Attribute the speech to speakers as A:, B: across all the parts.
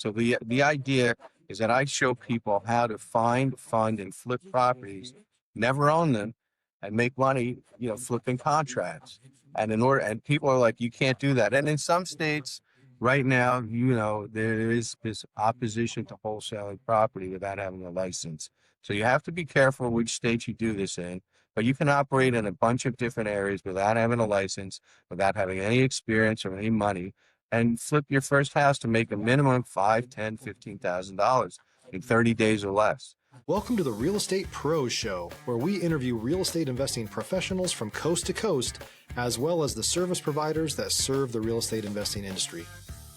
A: So the idea is that I show people how to find, fund, and flip properties, never own them, and make money, flipping contracts. And people are like, you can't do that. And in some states right now, there is this opposition to wholesaling property without having a license. So you have to be careful which state you do this in, but you can operate in a bunch of different areas without having a license, without having any experience or any money, and flip your first house to make a minimum $5, $10, $15,000 in 30 days or less.
B: Welcome to the Real Estate Pros Show, where we interview real estate investing professionals from coast to coast, as well as the service providers that serve the real estate investing industry.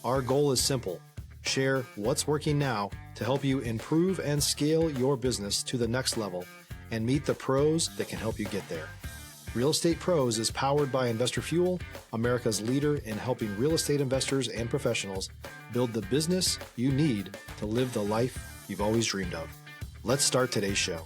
B: Our goal is simple: share what's working now to help you improve and scale your business to the next level and meet the pros that can help you get there. Real Estate Pros is powered by Investor Fuel, America's leader in helping real estate investors and professionals build the business you need to live the life you've always dreamed of. Let's start today's show.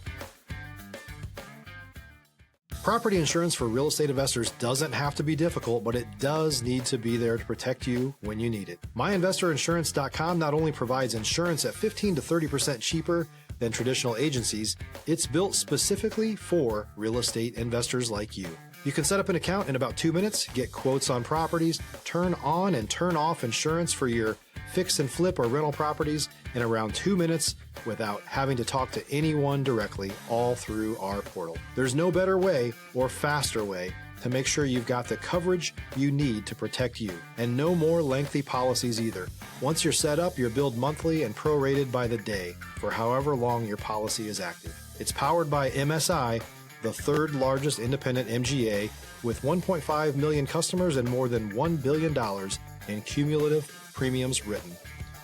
B: Property insurance for real estate investors doesn't have to be difficult, but it does need to be there to protect you when you need it. MyInvestorInsurance.com not only provides insurance at 15 to 30% cheaper than traditional agencies, it's built specifically for real estate investors like you. You can set up an account in about 2 minutes, get quotes on properties, turn on and turn off insurance for your fix and flip or rental properties in around 2 minutes without having to talk to anyone directly, all through our portal. There's no better way or faster way to make sure you've got the coverage you need to protect you, and no more lengthy policies either. Once you're set up, you're billed monthly and prorated by the day for however long your policy is active. It's powered by MSI, the third largest independent MGA, with 1.5 million customers and more than $1 billion in cumulative premiums written.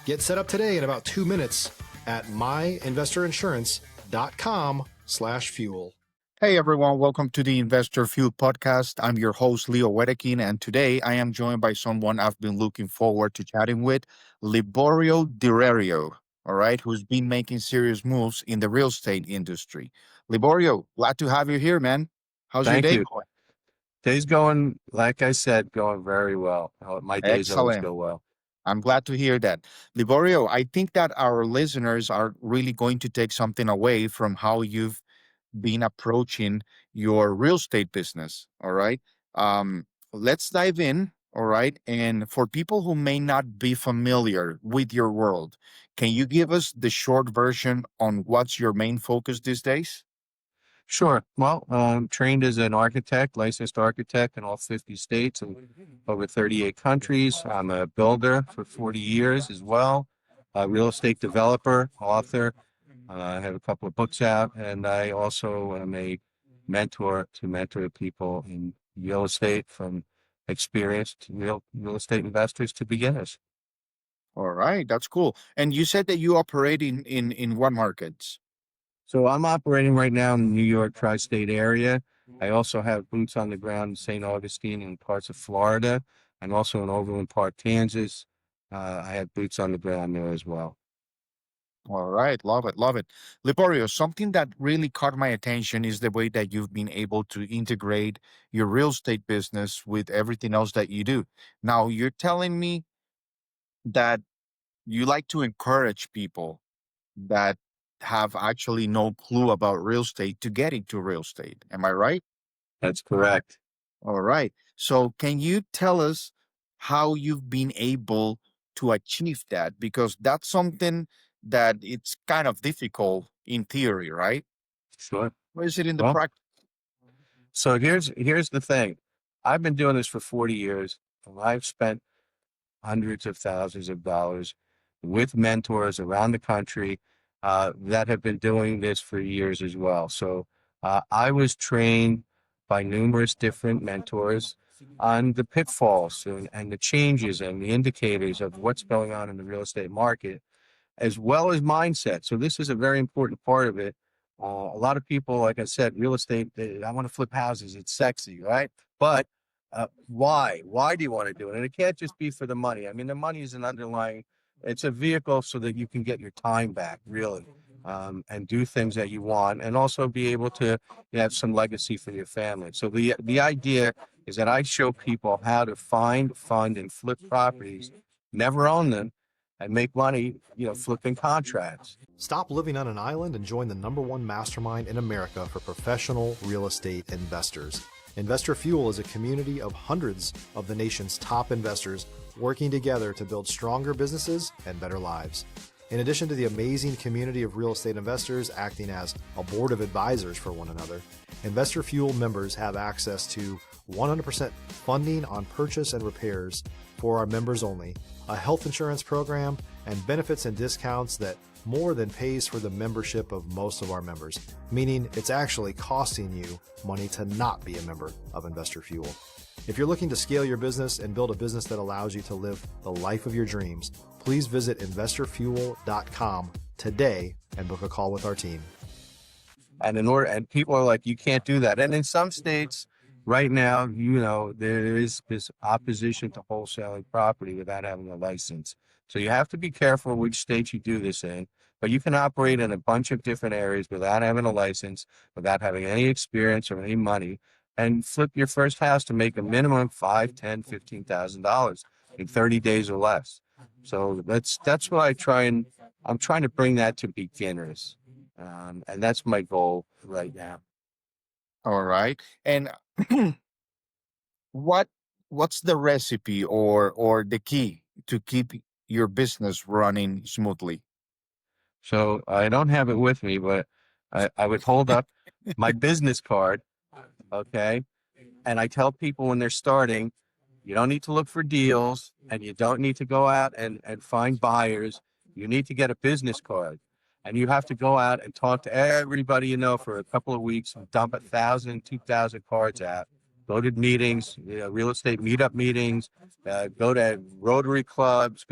B: Get set up today in about 2 minutes at myinvestorinsurance.com/fuel.
C: Hey everyone, welcome to the Investor Fuel podcast. I'm your host, Leo Wehdeking, and today I am joined by someone I've been looking forward to chatting with, Liborio Derario, all right, who's been making serious moves in the real estate industry. Liborio, glad to have you here, man. How's your
A: Thank
C: day
A: you.
C: going?
A: Day's going, like I said, going very well. My days always
C: Excellent.
A: go well.
C: I'm glad to hear that. Liborio, I think that our listeners are really going to take something away from how you've been approaching your real estate business. All right. Let's dive in. All right. And for people who may not be familiar with your world, can you give us the short version on what's your main focus these days?
A: Sure. Well, I'm trained as an architect, licensed architect in all 50 states and over 38 countries. I'm a builder for 40 years as well, a real estate developer, author. I have a couple of books out, and I also am a mentor to mentor people in real estate, from experienced real estate investors to beginners.
C: All right. That's cool. And you said that you operate in what markets?
A: So I'm operating right now in the New York tri-state area. I also have boots on the ground in St. Augustine and parts of Florida, and also in Overland Park, Kansas. I have boots on the ground there as well.
C: All right, love it, love it. Liborio, something that really caught my attention is the way that you've been able to integrate your real estate business with everything else that you do. Now, you're telling me that you like to encourage people that have actually no clue about real estate to get into real estate. Am I right?
A: That's correct.
C: All right. So, can you tell us how you've been able to achieve that? Because that's something that it's kind of difficult in theory, right?
A: Sure.
C: Or is it in the
A: Well,
C: practice?
A: so here's the thing. I've been doing this for 40 years, and I've spent hundreds of thousands of dollars with mentors around the country that have been doing this for years as well. So I was trained by numerous different mentors on the pitfalls and the changes and the indicators of what's going on in the real estate market, as well as mindset. So this is a very important part of it. A lot of people, like I said, real estate, I want to flip houses. It's sexy, right? But why? Why do you want to do it? And it can't just be for the money. I mean, the money is an underlying, it's a vehicle so that you can get your time back, really, and do things that you want, and also be able to have some legacy for your family. So the idea is that I show people how to find, fund, and flip properties, never own them, and make money, flipping contracts.
B: Stop living on an island and join the #1 mastermind in America for professional real estate investors. Investor Fuel is a community of hundreds of the nation's top investors working together to build stronger businesses and better lives. In addition to the amazing community of real estate investors acting as a board of advisors for one another, Investor Fuel members have access to 100% funding on purchase and repairs for our members only, a health insurance program, and benefits and discounts that more than pays for the membership of most of our members, meaning it's actually costing you money to not be a member of Investor Fuel. If you're looking to scale your business and build a business that allows you to live the life of your dreams, please visit investorfuel.com today and book a call with our team.
A: And people are like, you can't do that. And in some states right now, there is this opposition to wholesaling property without having a license. So you have to be careful which states you do this in, but you can operate in a bunch of different areas without having a license, without having any experience or any money, and flip your first house to make a minimum $5,000, $10,000, $15,000 in 30 days or less. So that's what I'm trying to bring that to beginners. And that's my goal right now.
C: All right. And what's the recipe or the key to keep your business running smoothly?
A: So I don't have it with me, but I would hold up my business card, okay? And I tell people when they're starting, you don't need to look for deals and you don't need to go out and find buyers. You need to get a business card. And you have to go out and talk to everybody you know for a couple of weeks and dump 1,000, 2,000 cards out. Go to meetings, real estate meetup meetings, go to Rotary clubs,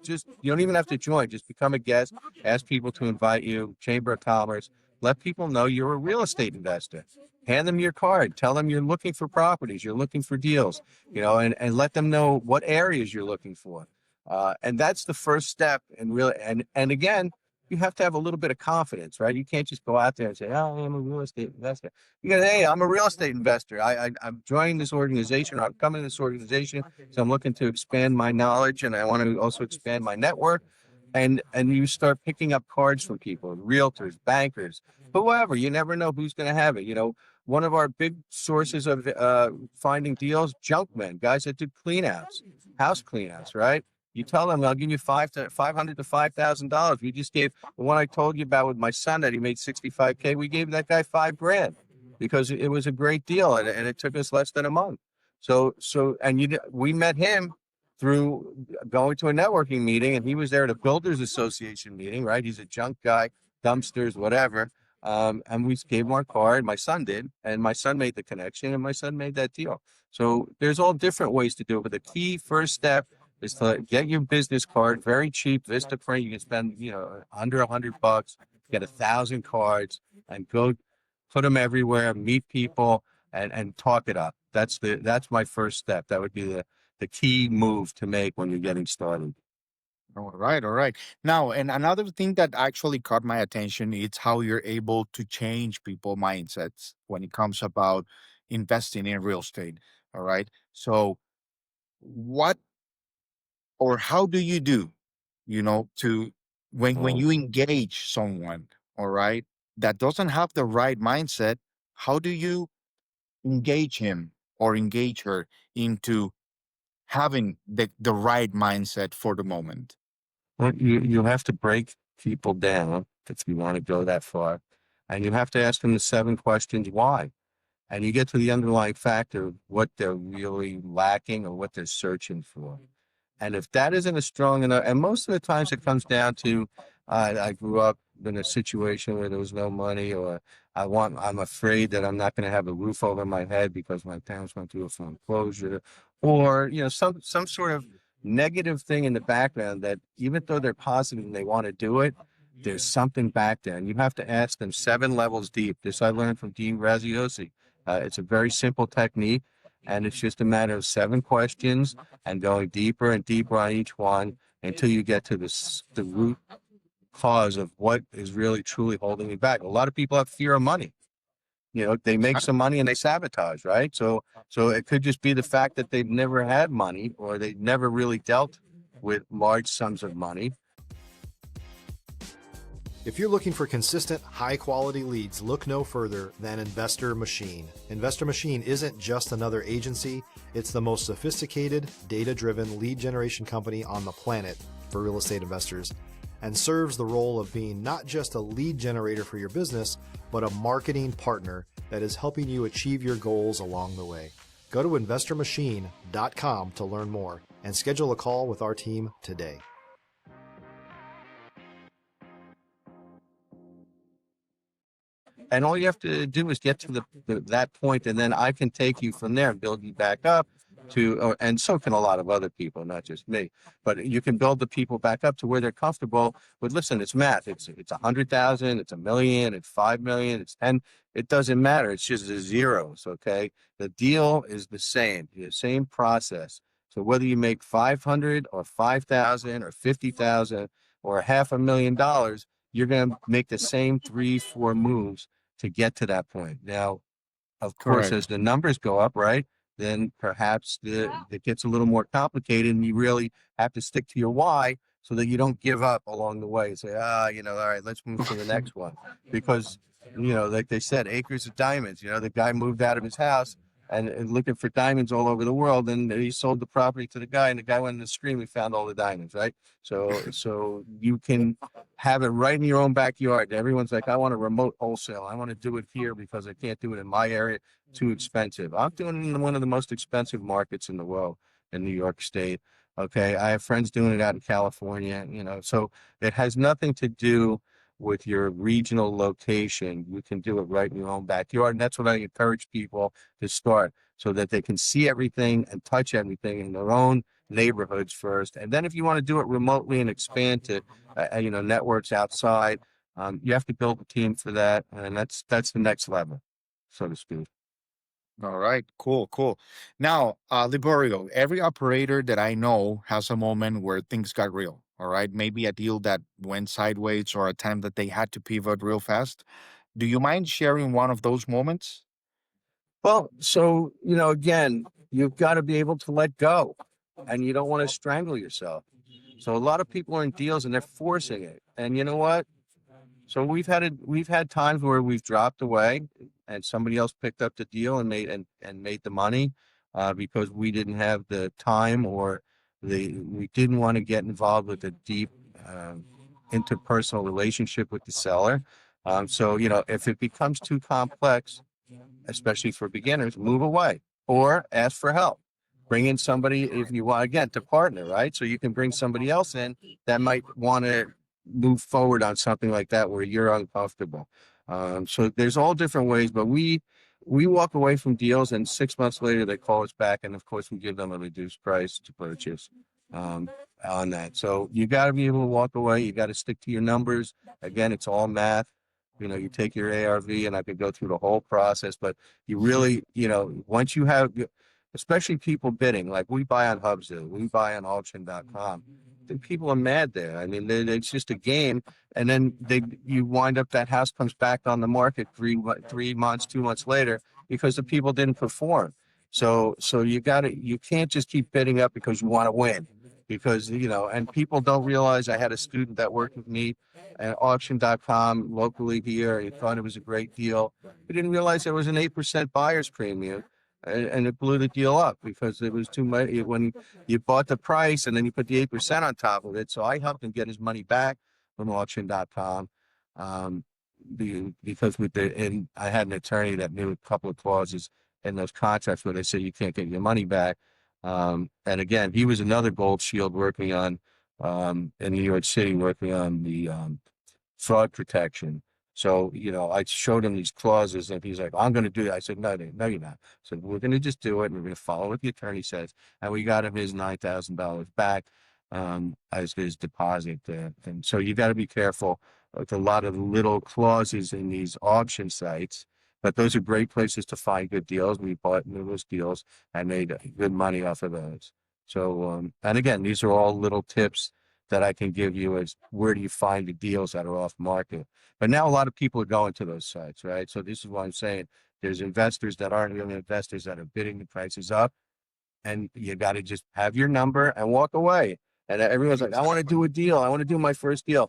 A: just, you don't even have to join, just become a guest, ask people to invite you, Chamber of Commerce, let people know you're a real estate investor. Hand them your card, tell them you're looking for properties, you're looking for deals, and let them know what areas you're looking for. And that's the first step. And again, you have to have a little bit of confidence, right? You can't just go out there and say, oh, I'm a real estate investor. You go, hey, I'm a real estate investor. I'm joining this organization. I'm coming to this organization. So I'm looking to expand my knowledge and I want to also expand my network. And you start picking up cards from people, realtors, bankers, whoever. You never know who's going to have it. One of our big sources of finding deals, junk men, guys that do cleanouts, house cleanouts, right? You tell them, I'll give you $500 to $5,000. We just gave the one I told you about with my son that he made $65K. We gave that guy $5,000 because it was a great deal and it took us less than a month. We met him through going to a networking meeting, and he was there at a builders association meeting, right? He's a junk guy, dumpsters, whatever. And we gave him our card. My son did, and my son made the connection, and my son made that deal. So there's all different ways to do it, but the key first step is to get your business card, very cheap, Vistaprint. You can spend, under $100, get 1,000 cards, and go put them everywhere, meet people, and talk it up. That's my first step. That would be the key move to make when you're getting started.
C: All right. Now, and another thing that actually caught my attention is how you're able to change people mindsets when it comes about investing in real estate. All right. So what or how do you do, to when you engage someone, all right, that doesn't have the right mindset, how do you engage him or engage her into having the right mindset for the moment?
A: Well, you have to break people down if you want to go that far. And you have to ask them the 7 questions why. And you get to the underlying factor of what they're really lacking or what they're searching for. And if that isn't a strong enough, and most of the times it comes down to, I grew up in a situation where there was no money, or I'm afraid that I'm not going to have a roof over my head because my parents went through a foreclosure, or, some sort of negative thing in the background that even though they're positive and they want to do it, there's something back there. And you have to ask them 7 levels deep. This I learned from Dean Graziosi. It's a very simple technique. And it's just a matter of 7 questions and going deeper and deeper on each one until you get to the root cause of what is really truly holding you back. A lot of people have fear of money. They make some money and they sabotage, right? So it could just be the fact that they've never had money or they've never really dealt with large sums of money.
B: If you're looking for consistent, high-quality leads, look no further than Investor Machine. Investor Machine isn't just another agency, it's the most sophisticated, data-driven lead generation company on the planet for real estate investors, and serves the role of being not just a lead generator for your business, but a marketing partner that is helping you achieve your goals along the way. Go to investormachine.com to learn more and schedule a call with our team today.
A: And all you have to do is get to that point, and then I can take you from there and build you back up and so can a lot of other people, not just me. But you can build the people back up to where they're comfortable with. Listen, it's math. It's 100,000, it's 1,000,000, it's 5,000,000, it's 10. It doesn't matter. It's just the zeros. Okay, the deal is the same process. So whether you make 500 or 5,000 or 50,000 or $500,000, you're going to make the same 3-4 moves to get to that point. Now, of course,
C: Correct.
A: as the numbers go up, right, then perhaps it gets a little more complicated, and you really have to stick to your why so that you don't give up along the way and say, all right, let's move to the next one. Because, like they said, acres of diamonds. The guy moved out of his house and looking for diamonds all over the world, and he sold the property to the guy, and the guy went in the stream and found all the diamonds, right? So you can have it right in your own backyard. Everyone's like, I want a remote wholesale. I want to do it here because I can't do it in my area. Too expensive. I'm doing it in one of the most expensive markets in the world, in New York State. Okay, I have friends doing it out in California. So it has nothing to do with your regional location. You can do it right in your own backyard, and that's what I encourage people to start, so that they can see everything and touch everything in their own neighborhoods first. And then if you want to do it remotely and expand to networks outside, you have to build a team for that, and that's the next level, so to speak.
C: All right, cool. Now, Liborio, every operator that I know has a moment where things got real. All right, maybe a deal that went sideways or a time that they had to pivot real fast. Do you mind sharing one of those moments?
A: Well, so, again, you've got to be able to let go, and you don't want to strangle yourself. So a lot of people are in deals and they're forcing it. And you know what? So we've had times where we've dropped away and somebody else picked up the deal and made the money, because we didn't have the time, or we didn't want to get involved with a deep interpersonal relationship with the seller. So if it becomes too complex, especially for beginners, move away or ask for help. Bring in somebody if you want, again, to partner, right? So you can bring somebody else in that might want to move forward on something like that where you're uncomfortable. So there's all different ways, but we walk away from deals, and 6 months later they call us back, and of course we give them a reduced price to purchase on that. So you got to be able to walk away. You got to stick to your numbers. Again, it's all math. You take your ARV, and I could go through the whole process, but you really, once you have, especially people bidding, like we buy on Hubzilla, we buy on auction.com. The people are mad there. I mean, it's just a game. And then you wind up, that house comes back on the market 3 months, 2 months later, because the people didn't perform. So you can't just keep bidding up because you want to win, because, and people don't realize. I had a student that worked with me at auction.com locally here. He thought it was a great deal. He didn't realize there was an 8% buyer's premium. And it blew the deal up because it was too much when you bought the price and then you put the 8% on top of it. So I helped him get his money back from auction.com, because I had an attorney that knew a couple of clauses in those contracts where they say you can't get your money back. And again, he was another gold shield working on in New York City, working on the fraud protection. So, I showed him these clauses, and he's like, I'm going to do that. I said, no, you're not. So we're going to just do it, and we're going to follow what the attorney says. And we got him his $9,000 back as his deposit. And so you got to be careful with a lot of little clauses in these auction sites. But those are great places to find good deals. We bought into those deals and made good money off of those. So, and again, these are all little tips that I can give you as where do you find the deals that are off market. But now a lot of people are going to those sites, right? So this is what I'm saying. There's investors that aren't really investors that are bidding the prices up, and you got to just have your number and walk away. And everyone's like, I want to do a deal. I want to do my first deal.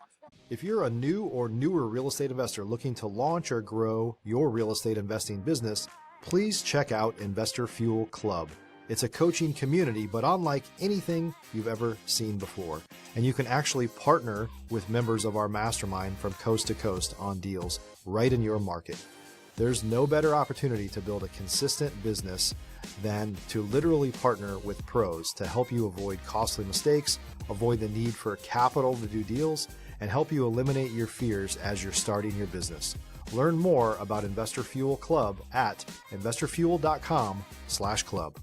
B: If you're a new or newer real estate investor looking to launch or grow your real estate investing business, please check out Investor Fuel Club. It's a coaching community, but unlike anything you've ever seen before. And you can actually partner with members of our mastermind from coast to coast on deals right in your market. There's no better opportunity to build a consistent business than to literally partner with pros to help you avoid costly mistakes, avoid the need for capital to do deals, and help you eliminate your fears as you're starting your business. Learn more about Investor Fuel Club at investorfuel.com/club.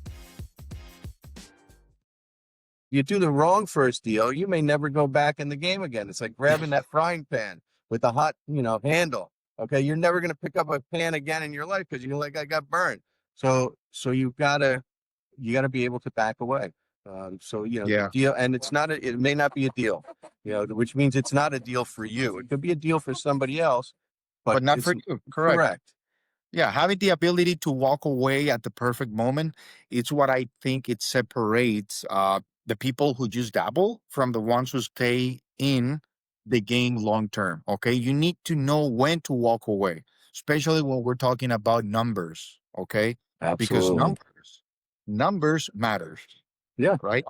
A: You do the wrong first deal, you may never go back in the game again. It's like grabbing that frying pan with the hot, handle. Okay, you're never going to pick up a pan again in your life because you're like, I got burned. So you gotta be able to back away. The deal, and it may not be a deal, which means it's not a deal for you. It could be a deal for somebody else,
C: but not for you. Correct. Yeah, having the ability to walk away at the perfect moment, it's what I think it separates the people who just dabble from the ones who stay in the game long term. Okay, you need to know when to walk away, especially when we're talking about numbers. Okay, because
A: Absolutely.
C: numbers matters.
A: Yeah.
C: Right.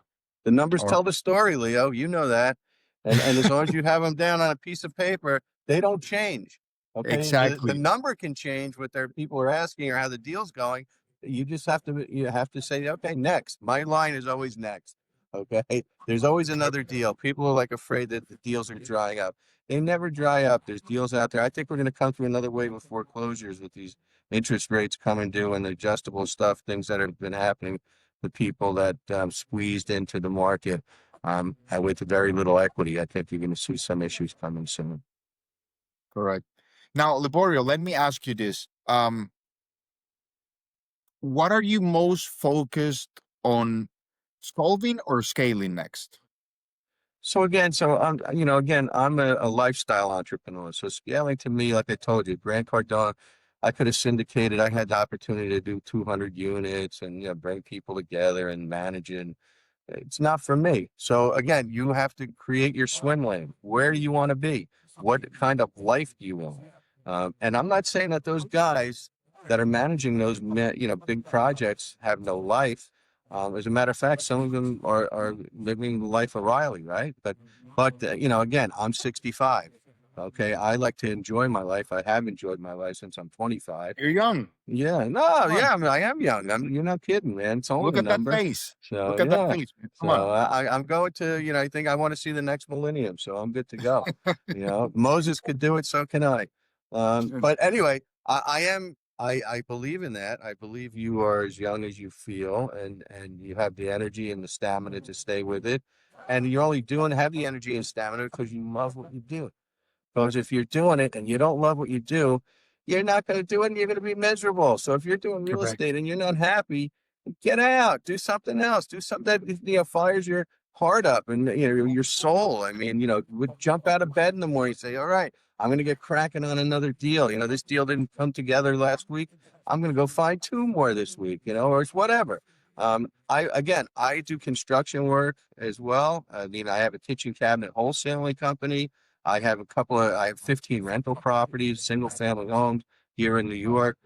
A: The numbers tell the story, Leo. You know that. And as long as you have them down on a piece of paper, they don't change. Okay.
C: Exactly.
A: The number can change what their people are asking or how the deal's going. You just have to say, okay, next. My line is always next. Okay. There's always another deal. People are like afraid that the deals are drying up. They never dry up. There's deals out there. I think we're going to come through another wave of foreclosures with these interest rates coming due and the adjustable stuff, things that have been happening. The people that squeezed into the market with very little equity. I think you're going to see some issues coming soon.
C: Correct. Now, Liborio, let me ask you this. What are you most focused on solving or scaling next?
A: So I'm a lifestyle entrepreneur. So scaling to me, like I told you, Grant Cardone, I could have syndicated. I had the opportunity to do 200 units and bring people together and manage it. It's not for me. So again, you have to create your swim lane. Where do you want to be? What kind of life do you want? And I'm not saying that those guys that are managing those big projects have no life. As a matter of fact, some of them are living the life of Riley, right? But again, I'm 65. Okay, I like to enjoy my life. I have enjoyed my life since I'm 25.
C: You're young.
A: Yeah, no, yeah, I am young. You're not kidding, man. It's only
C: Look
A: a
C: at
A: number.
C: that face.
A: So
C: Look at that face. Man. Come on.
A: I'm going to, I think I want to see the next millennium. So I'm good to go. Moses could do it, so can I. But anyway, I believe in that. I believe you are as young as you feel, and you have the energy and the stamina to stay with it. And you're only have the energy and stamina because you love what you do. Because if you're doing it and you don't love what you do, you're not going to do it and you're going to be miserable. So if you're doing real estate and you're not happy, get out, do something else, do something that fires your heart up and your soul. I mean, would jump out of bed in the morning and say, all right, I'm going to get cracking on another deal. This deal didn't come together last week. I'm going to go find 2 more this week, or it's whatever. I do construction work as well. I have a kitchen cabinet wholesaling company. I have 15 rental properties, single family homes here in New York,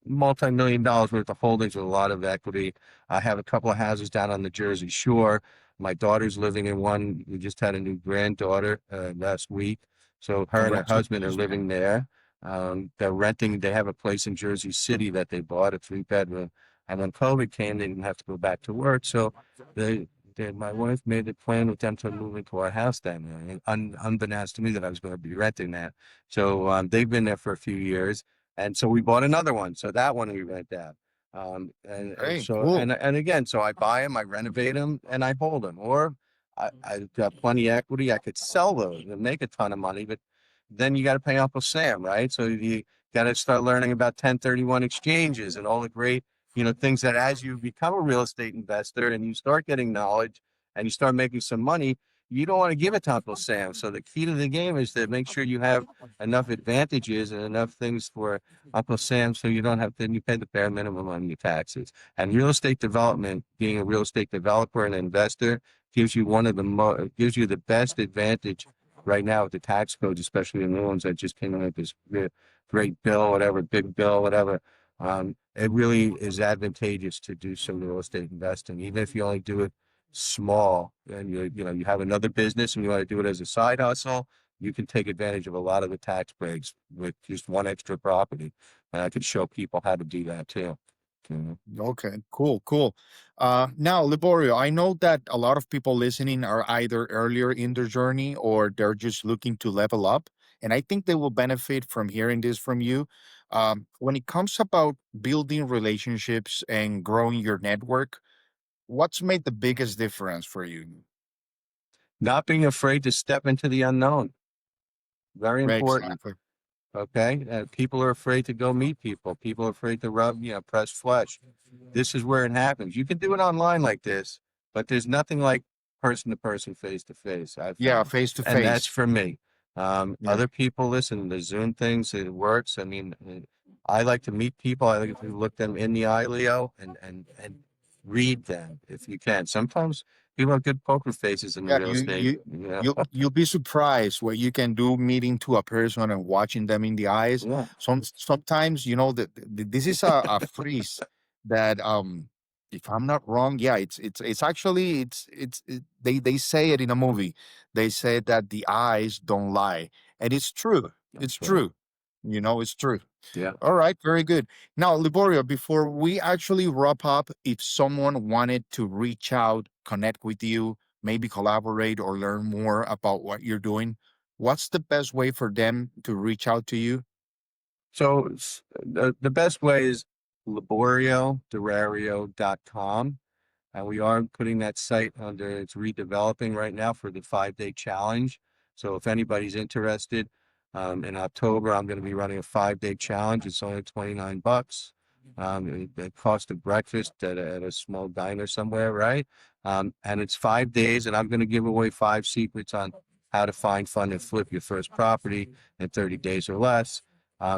A: multi-million dollars worth of holdings with a lot of equity. I have a couple of houses down on the Jersey Shore. My daughter's living in one. We just had a new granddaughter last week. So her and her husband are living there. They're renting. They have a place in Jersey City that they bought, a 3-bedroom. And when COVID came, they didn't have to go back to work. So my wife made a plan with them to move into our house down there, unbeknownst to me that I was going to be renting that. So they've been there for a few years, and so we bought another one. So that one we rent out. And again, so I buy them, I renovate them, and I hold them. Or I've got plenty of equity. I could sell those and make a ton of money, but then you got to pay Uncle Sam, right? So you got to start learning about 1031 exchanges and all the great things that as you become a real estate investor and you start getting knowledge and you start making some money, you don't want to give it to Uncle Sam. So the key to the game is to make sure you have enough advantages and enough things for Uncle Sam so you don't have to, you pay the bare minimum on your taxes. And real estate development, being a real estate developer and investor, gives you gives you the best advantage right now with the tax codes, especially the new ones that just came out with this great bill, whatever, big bill, whatever. It really is advantageous to do some real estate investing, even if you only do it small and you have another business and you want to do it as a side hustle. You can take advantage of a lot of the tax breaks with just one extra property. And I could show people how to do that too.
C: Okay, cool, cool. Now, Liborio, I know that a lot of people listening are either earlier in their journey or they're just looking to level up. And I think they will benefit from hearing this from you. When it comes about building relationships and growing your network, what's made the biggest difference for you?
A: Not being afraid to step into the unknown. Very important.
C: Exactly.
A: Okay. People are afraid to go meet people. People are afraid to press flesh. This is where it happens. You can do it online like this, but there's nothing like person to person, face to face, I've
C: Yeah,
A: found.
C: face to
A: And that's
C: face.
A: for me.
C: Yeah.
A: Other people, listen, the Zoom things, it works. I mean, I like to meet people. I like to look them in the eye, Leo, and read them if you can. Sometimes people have good poker faces in the
C: Yeah,
A: real estate. You know?
C: you'll be surprised what you can do meeting to a person and watching them in the eyes.
A: Yeah.
C: Sometimes that this is a phrase that if I'm not wrong, yeah, it's actually they say it in a movie. They say that the eyes don't lie, and it's true. It's
A: That's right.
C: true. It's true.
A: Yeah.
C: All right, very good. Now, Liborio, before we actually wrap up, if someone wanted to reach out, connect with you, maybe collaborate or learn more about what you're doing, what's the best way for them to reach out to you?
A: So the best way is liborioderario.com. And we are putting that site it's redeveloping right now for the 5-day challenge. So if anybody's interested, in October, I'm going to be running a 5-day challenge. It's only $29. The cost of breakfast at a small diner somewhere, right? And it's 5 days, and I'm going to give away 5 secrets on how to find, fund, and flip your first property in 30 days or less.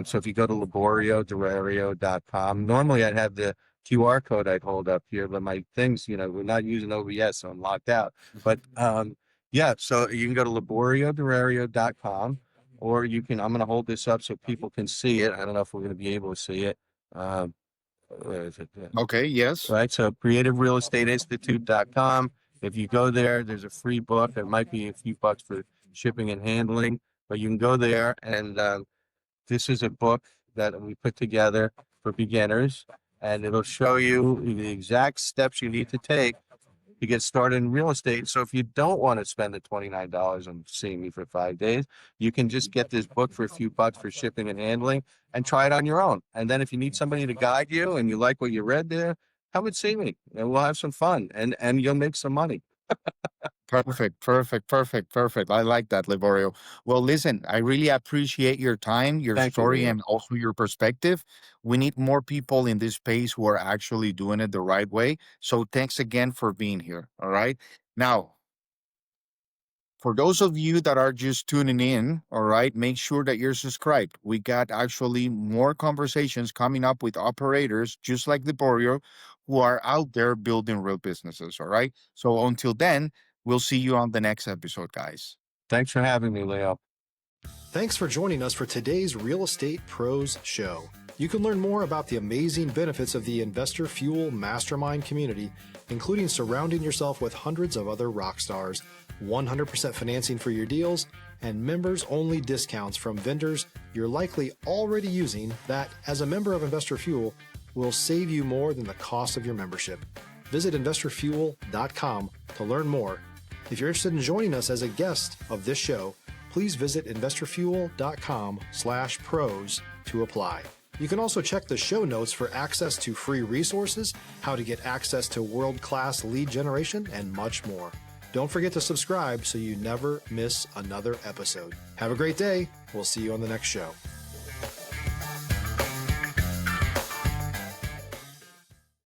A: So if you go to liborioderario.com, normally I'd have the QR code I'd hold up here, but my things, we're not using OBS, so I'm locked out. But yeah, so you can go to liborioderario.com, or I'm going to hold this up so people can see it. I don't know if we're going to be able to see it. Where is it?
C: Okay, yes.
A: Right. So creativerealestateinstitute.com. If you go there, there's a free book. It might be a few bucks for shipping and handling, but you can go there. And this is a book that we put together for beginners, and it'll show you the exact steps you need to take to get started in real estate. So if you don't want to spend the $29 on seeing me for 5 days, you can just get this book for a few bucks for shipping and handling and try it on your own. And then if you need somebody to guide you and you like what you read there, come and see me and we'll have some fun and you'll make some money.
C: Perfect, perfect, perfect, perfect. I like that, Liborio. Well, listen, I really appreciate your time, your
A: Thank you,
C: story,
A: Leo.
C: and also your perspective. We need more people in this space who are actually doing it the right way. So thanks again for being here. All right. Now, for those of you that are just tuning in, all right, make sure that you're subscribed. We got actually more conversations coming up with operators just like Liborio who are out there building real businesses. All right. So until then, we'll see you on the next episode, guys.
A: Thanks for having me, Leo.
B: Thanks for joining us for today's Real Estate Pros Show. You can learn more about the amazing benefits of the Investor Fuel Mastermind community, including surrounding yourself with hundreds of other rock stars, 100% financing for your deals, and members-only discounts from vendors you're likely already using that, as a member of Investor Fuel, will save you more than the cost of your membership. Visit investorfuel.com to learn more. If you're interested in joining us as a guest of this show, please visit investorfuel.com/pros to apply. You can also check the show notes for access to free resources, how to get access to world-class lead generation, and much more. Don't forget to subscribe so you never miss another episode. Have a great day. We'll see you on the next show.